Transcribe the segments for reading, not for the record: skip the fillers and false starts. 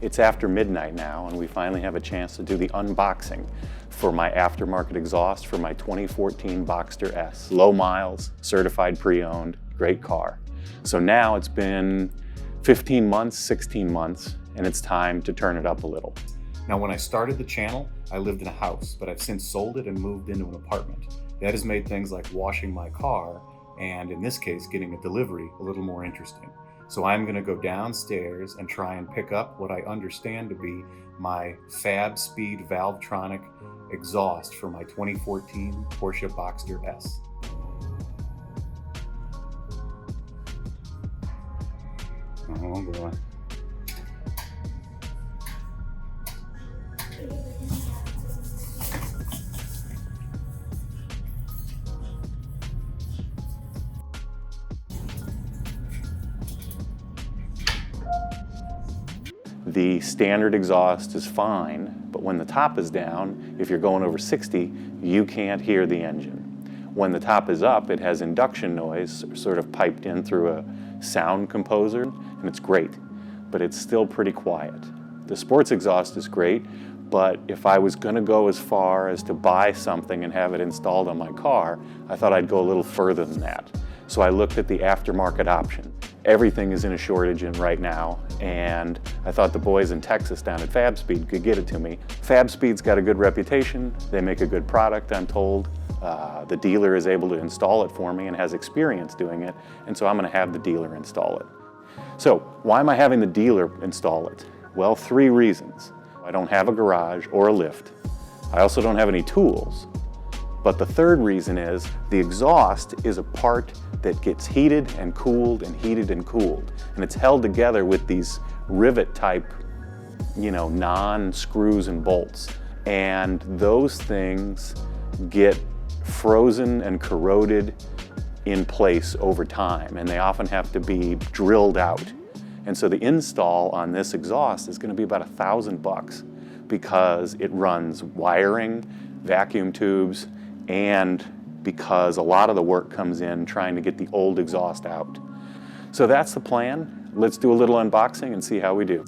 It's after midnight now, and we finally have a chance to do the unboxing for my aftermarket exhaust for my 2014 Boxster S. Low miles, certified pre-owned, great car. So now it's been 15 months, 16 months, and it's time to turn it up a little. Now, when I started the channel, I lived in a house, but I've since sold it and moved into an apartment. That has made things like washing my car, and in this case, getting a delivery, a little more interesting. So I'm gonna go downstairs and try and pick up what I understand to be my FabSpeed Valvetronic exhaust for my 2014 Porsche Boxster S. Oh boy. The standard exhaust is fine, but when the top is down, if you're going over 60, you can't hear the engine. When the top is up, it has induction noise sort of piped in through a sound composer, and it's great, but it's still pretty quiet. The sports exhaust is great, but if I was going to go as far as to buy something and have it installed on my car, I thought I'd go a little further than that. So I looked at the aftermarket option. Everything is in a shortage right now, and I thought the boys in Texas down at FabSpeed could get it to me. FabSpeed's got a good reputation. They make a good product, I'm told. The dealer is able to install it for me and has experience doing it, and so I'm going to have the dealer install it. So why am I having the dealer install it? Well, 3 reasons. I don't have a garage or a lift. I also don't have any tools. But the 3rd reason is the exhaust is a part that gets heated and cooled and heated and cooled. And it's held together with these rivet type, non-screws and bolts. And those things get frozen and corroded in place over time, and they often have to be drilled out. And so the install on this exhaust is going to be about $1,000 because it runs wiring, vacuum tubes, and because a lot of the work comes in trying to get the old exhaust out. So that's the plan. Let's do a little unboxing and see how we do.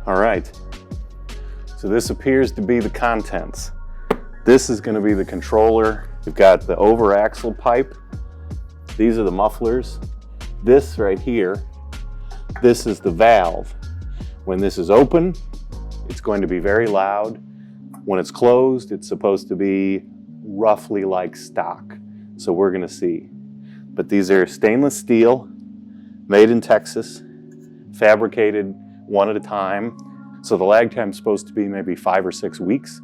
All right, so this appears to be the contents. This is going to be the controller. We've got the over axle pipe. These are the mufflers. This right here, this is the valve. When this is open, it's going to be very loud. When it's closed, it's supposed to be roughly like stock. So we're going to see. But these are stainless steel, made in Texas, fabricated one at a time. So the lag time is supposed to be maybe 5 or 6 weeks.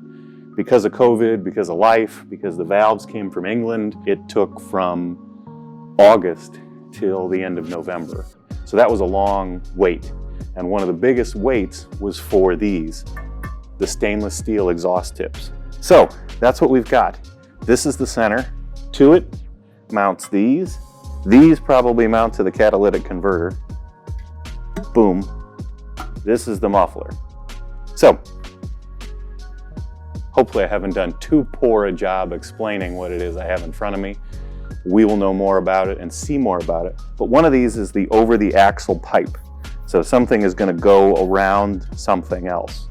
Because of COVID, because of life, because the valves came from England, it took from August till the end of November. So that was a long wait. And one of the biggest waits was for these, the stainless steel exhaust tips. So that's what we've got. This is the center. To it mounts these. These probably mount to the catalytic converter. Boom. This is the muffler. So, hopefully I haven't done too poor a job explaining what it is I have in front of me. We will know more about it and see more about it. But one of these is the over the axle pipe. So something is going to go around something else.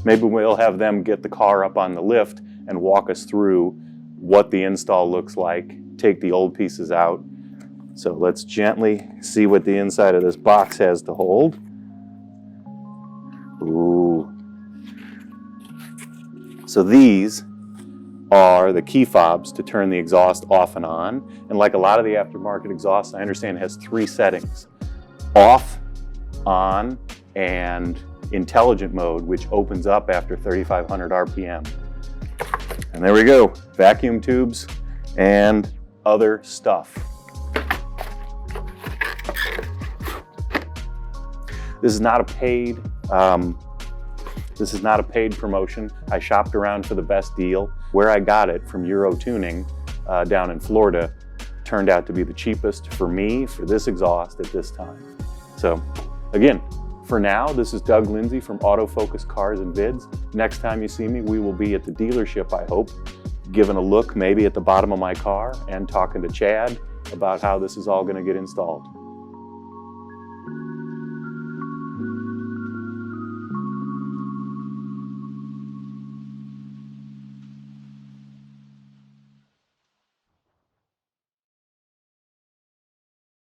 Maybe we'll have them get the car up on the lift and walk us through what the install looks like, take the old pieces out. So let's gently see what the inside of this box has to hold. Ooh. So these are the key fobs to turn the exhaust off and on. And like a lot of the aftermarket exhausts, I understand it has 3 settings. Off, on, and intelligent mode, which opens up after 3,500 RPM. And there we go, vacuum tubes and other stuff. This is not a paid promotion. I shopped around for the best deal. Where I got it from Euro Tuning down in Florida turned out to be the cheapest for me for this exhaust at this time. So again, for now, this is Doug Lindsay from Autofocus Cars and Vids. Next time you see me, we will be at the dealership, I hope, giving a look maybe at the bottom of my car and talking to Chad about how this is all going to get installed.